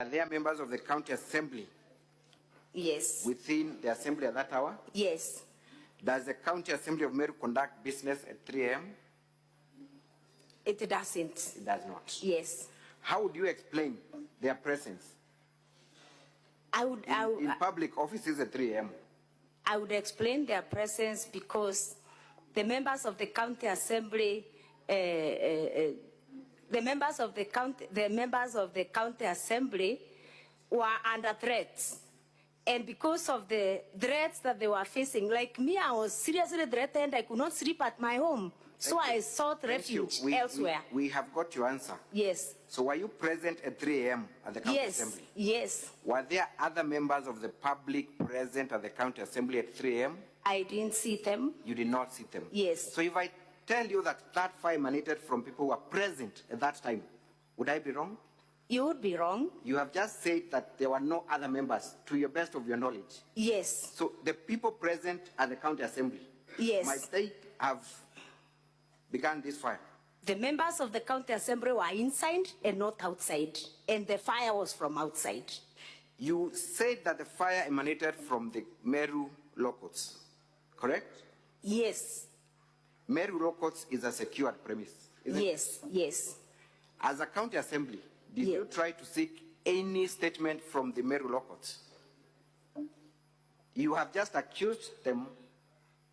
there members of the county assembly Yes. within the assembly at that hour? Yes. Does the county assembly of Meru conduct business at 3 a.m.? It doesn't. It does not. Yes. How would you explain their presence in public offices at 3 a.m.? I would explain their presence because the members of the county assembly, the members of the county assembly were under threats. And because of the threats that they were facing, like me, I was seriously threatened. I could not sleep at my home. So I sought refuge elsewhere. We have got your answer. Yes. So were you present at 3 a.m. at the county assembly? Yes. Were there other members of the public present at the county assembly at 3 a.m.? I didn't see them. You did not see them? Yes. So if I tell you that that fire emanated from people who were present at that time, would I be wrong? You would be wrong. You have just said that there were no other members, to your best of your knowledge. Yes. So the people present at the county assembly, Yes. might they have begun this fire? The members of the county assembly were inside and not outside, and the fire was from outside. You said that the fire emanated from the Meru Locots, correct? Yes. Meru Locots is a secured premise, isn't it? Yes. Yes. As a county assembly, did Yeah. you try to seek any statement from the Meru Locots? You have just accused them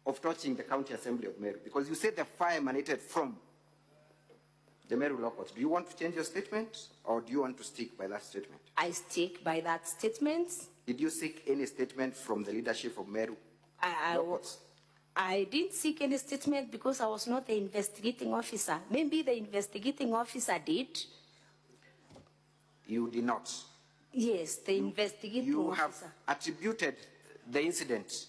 of touching the county assembly of Meru because you said the fire emanated from the Meru Locots. Do you want to change your statement or do you want to stick by that statement? I stick by that statement. Did you seek any statement from the leadership of Meru Locots? I didn't seek any statement because I was not the investigating officer. Maybe the investigating officer did. You did not. Yes, the investigating You officer. have attributed the incident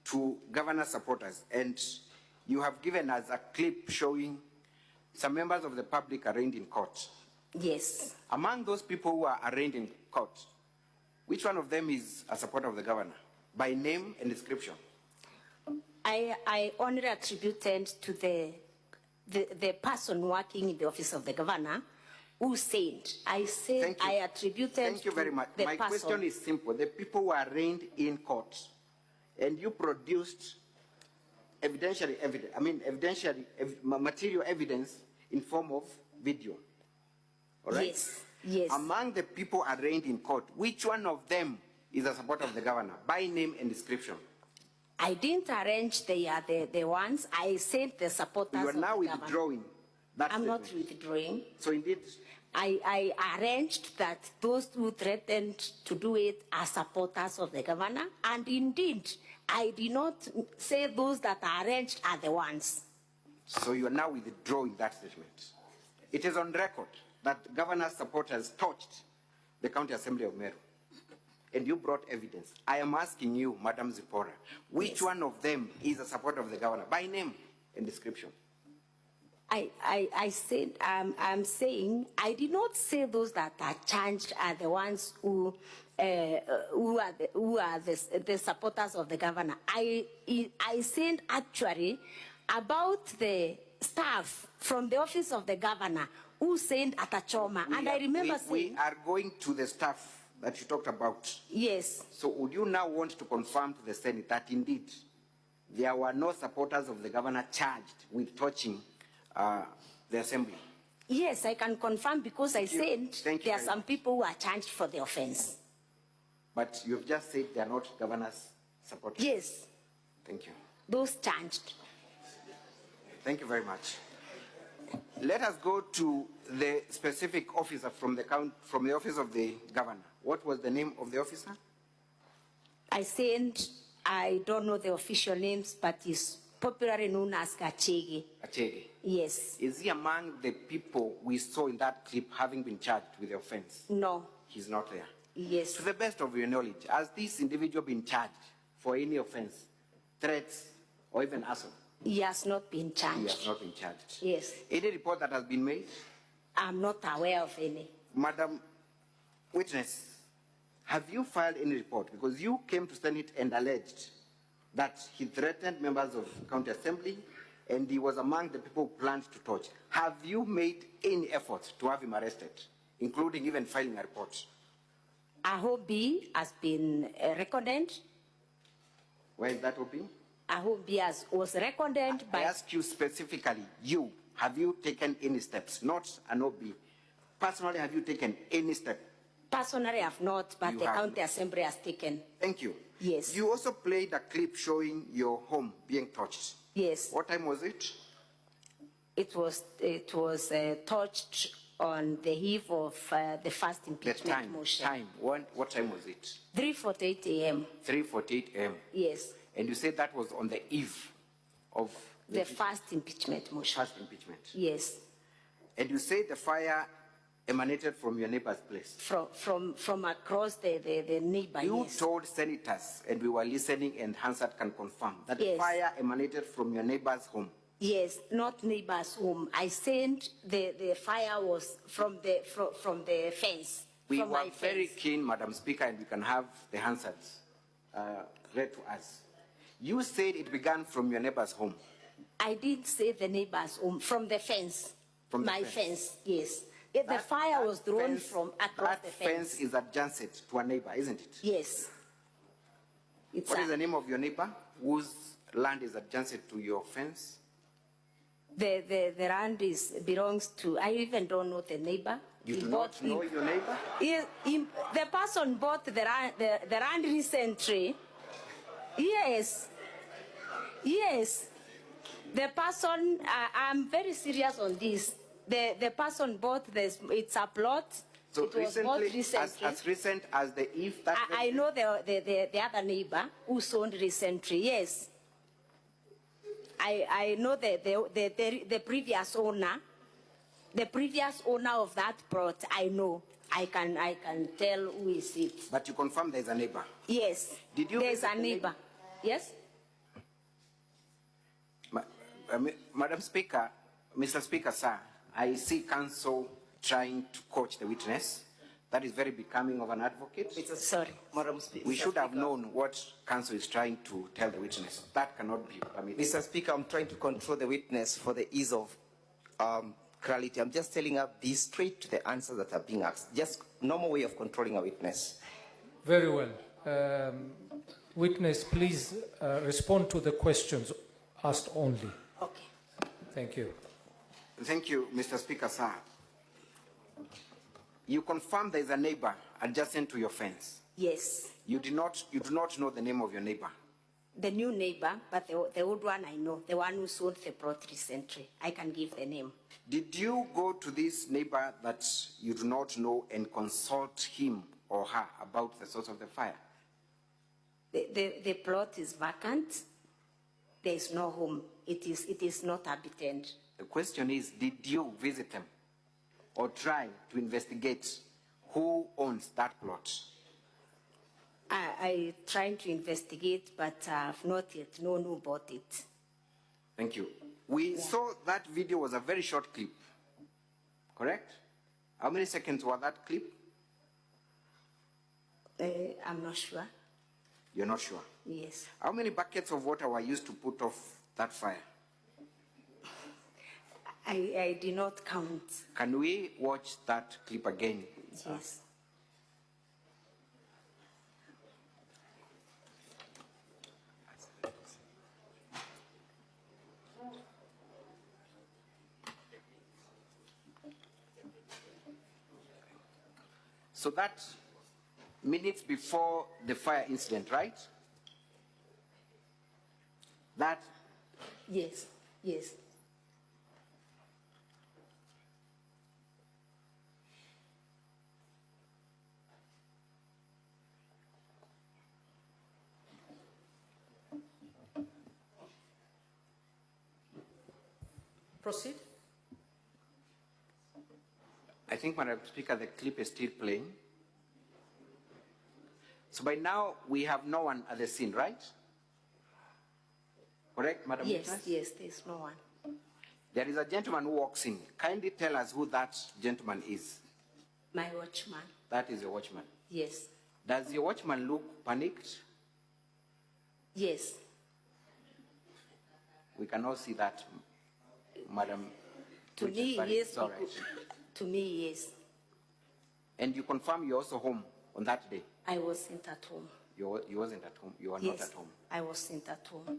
to governor supporters, and you have given us a clip showing some members of the public arraigned in court. Yes. Among those people who are arraigned in court, which one of them is a supporter of the governor, by name and description? I only attributed to the person working in the office of the governor who said, I said, I attributed. Thank you very much. My person. question is simple. The people were arraigned in court, and you produced material evidence in form of video. All right? Yes, yes. Among the people arraigned in court, which one of them is a supporter of the governor, by name and description? I didn't arrange the ones. I sent the supporters. You are now of the withdrawing that I'm statement. not withdrawing. So indeed, I arranged that those who threatened to do it are supporters of the governor, and indeed, I did not say those that are arranged are the ones. so you are now withdrawing that statement. It is on record that governor supporters touched the county assembly of Meru, and you brought evidence. I am asking you, Madam Zipporah, which one of them is a supporter of the governor, by name and description? I said, I'm saying, I did not say those that are charged are the ones who are the supporters of the governor. I said actually about the staff from the office of the governor who sent at Achoma, and I remember saying... We are going to the staff that you talked about. Yes. So would you now want to confirm to the Senate that indeed there were no supporters of the governor charged with touching the assembly? Yes, I can confirm because I said there are some people who are charged for the offense. But you've just said they are not governor's supporters. Yes. Thank you. Those charged. Thank you very much. Let us go to the specific officer from the office of the governor. What was the name of the officer? I said I don't know the official names, but he's popularly known as Achege. Achege. Yes. Is he among the people we saw in that clip having been charged with the offense? No. He's not there. Yes. To the best of your knowledge, has this individual been charged for any offense, threats, or even assault? He has not been charged. He has not been charged. Yes. Any report that has been made? I'm not aware of any. Madam Witness, have you filed any report? Because you came to Senate and alleged that he threatened members of county assembly and he was among the people who planned to torch. Have you made any effort to have him arrested, including even filing a report? home B has been recorded. Where is that OB? A home B was recorded I by. ask you specifically, have you taken any steps? Not an OB. Personally, have you taken any step? Personally, I have not, but You the have county not. assembly has taken. Thank you. Yes. You also played a clip showing your home being touched. Yes. What time was it? It was touched on the eve of the first The impeachment motion. What time was it? 3:48 a.m. 3:48 a.m. Yes. And you said that was on the eve of The first impeachment motion. first impeachment. Yes. And you say the fire emanated from your neighbor's place. From across the neighbor. You Yes. told senators, and we were listening, and Hansard can confirm, that the Yes. fire emanated from your neighbor's home. Yes, not neighbor's home. I said the fire was from the fence. We from were my very fence. keen, Madam Speaker, and we can have the Hansads read to us. You said it began from your neighbor's home. I didn't say the neighbor's home, from the fence. From the my fence. Yes. The fire was drawn from across the fence. That fence is adjacent to a neighbor, isn't it? Yes. It's What is the name of your neighbor whose land is adjacent to your fence? the land belongs to, I even don't know the neighbor. You He do bought not know your neighbor? The person bought the land recently. Yes. Yes. The person, I'm very serious on this. The person bought this, it's a plot. So it was bought recently. as recent as the eve that I know the other neighbor who sold recently, yes. I know the previous owner. The previous owner of that plot, I know. I can tell who is it. But you confirm there's a neighbor? Yes. Did you There's visit a the neighbor. Yes? Madam Speaker, Mr. Speaker, sir, I see counsel trying to coach the witness. That is very becoming of an advocate. Sorry. Madam Speaker. We should have known what counsel is trying to tell the witness. That cannot be permitted. Mr. Speaker, I'm trying to control the witness for the ease of clarity. I'm just telling her be straight to the answers that are being asked. Just normal way of controlling a witness. Very well. Witness, please respond to the questions asked only. Okay. Thank you. Thank you, Mr. Speaker, sir. You confirm there is a neighbor adjacent to your fence. Yes. You do not know the name of your neighbor. The new neighbor, but the old one I know, the one who sold the plot recently. I can give the name. Did you go to this neighbor that you do not know and consult him or her about the source of the fire? The plot is vacant. There is no home. It is not habited. The question is, did you visit them or try to investigate who owns that plot? I trying to investigate, but I've not yet known who bought it. Thank you. We saw that video was a very short clip, correct? How many seconds was that clip? I'm not sure. You're not sure? Yes. How many buckets of water were used to put off that fire? I did not count. Can we watch that clip again? Yes. So that minutes before the fire incident, right? That, Yes. Yes. Proceed. I think, Madam Speaker, the clip is still playing. So by now, we have no one at the scene, right? Correct, Madam Yes. Witness? Yes. There's no one. There is a gentleman who walks in. Kindly tell us who that gentleman is. My watchman. That is your watchman. Yes. Does your watchman look panicked? Yes. We can all see that, Madam. To me, But yes. it's all right. To me, yes. And you confirm you're also home on that day? I wasn't at home. You wasn't at home. You were Yes, not at home. I wasn't at home.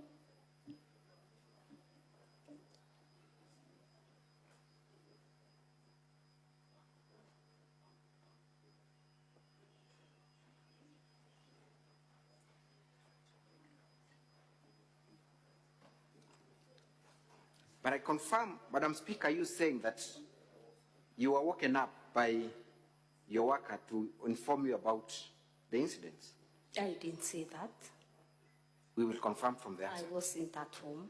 But I confirm, Madam Speaker, you saying that you were woken up by your worker to inform you about the incidents. I didn't say that. We will confirm from there. I wasn't at home.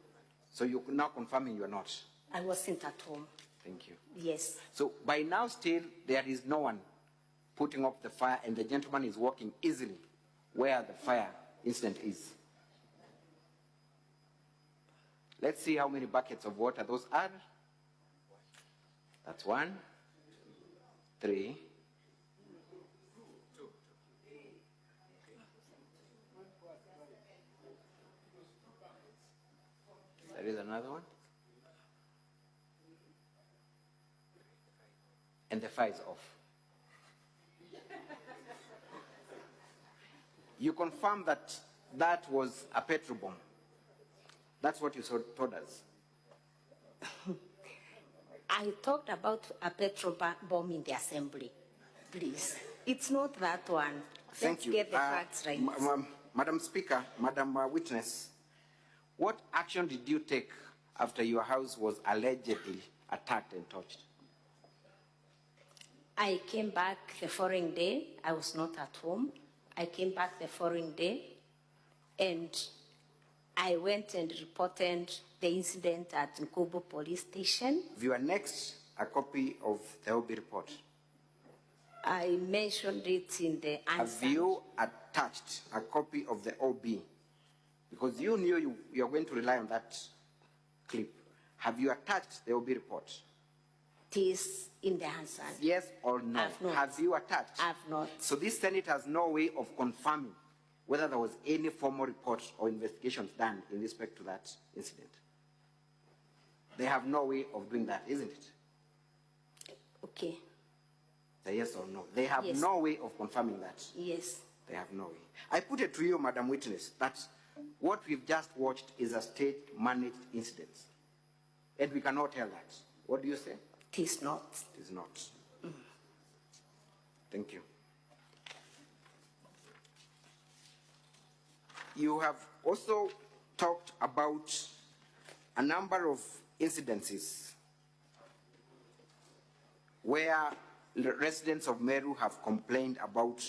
So you're now confirming you're not. I wasn't at home. Thank you. Yes. So by now still there is no one putting up the fire and the gentleman is walking easily where the fire incident is. Let's see how many buckets of water those are. That's 1, 3. There is another one. And the fire is off. You confirm that that was a petrol bomb. That's what you told us. I talked about a petrol bomb in the assembly. Please. It's not that one. Thank Let's you. get the facts right. Madam Speaker, Madam Witness, what action did you take after your house was allegedly attacked and touched? I came back the following day. I was not at home. I came back the following day, and I went and reported the incident at Nkubu police station. You are next a copy of the OB report. I mentioned it in the answer. Have you attached a copy of the OB? Because you knew you are going to rely on that clip. Have you attached the OB report? It is in the answer. Yes or no? I've not. Have you attached? I've not. So this Senate has no way of confirming whether there was any formal report or investigations done in respect to that incident. They have no way of doing that, isn't it? Okay. Say yes or no. They have Yes. no way of confirming that. Yes. They have no way. I put it to you, Madam Witness, that what we've just watched is a state-managed incident. And we cannot tell that. What do you say? It is not. It is not. Thank you. You have also talked about a number of incidences where the residents of Meru have complained about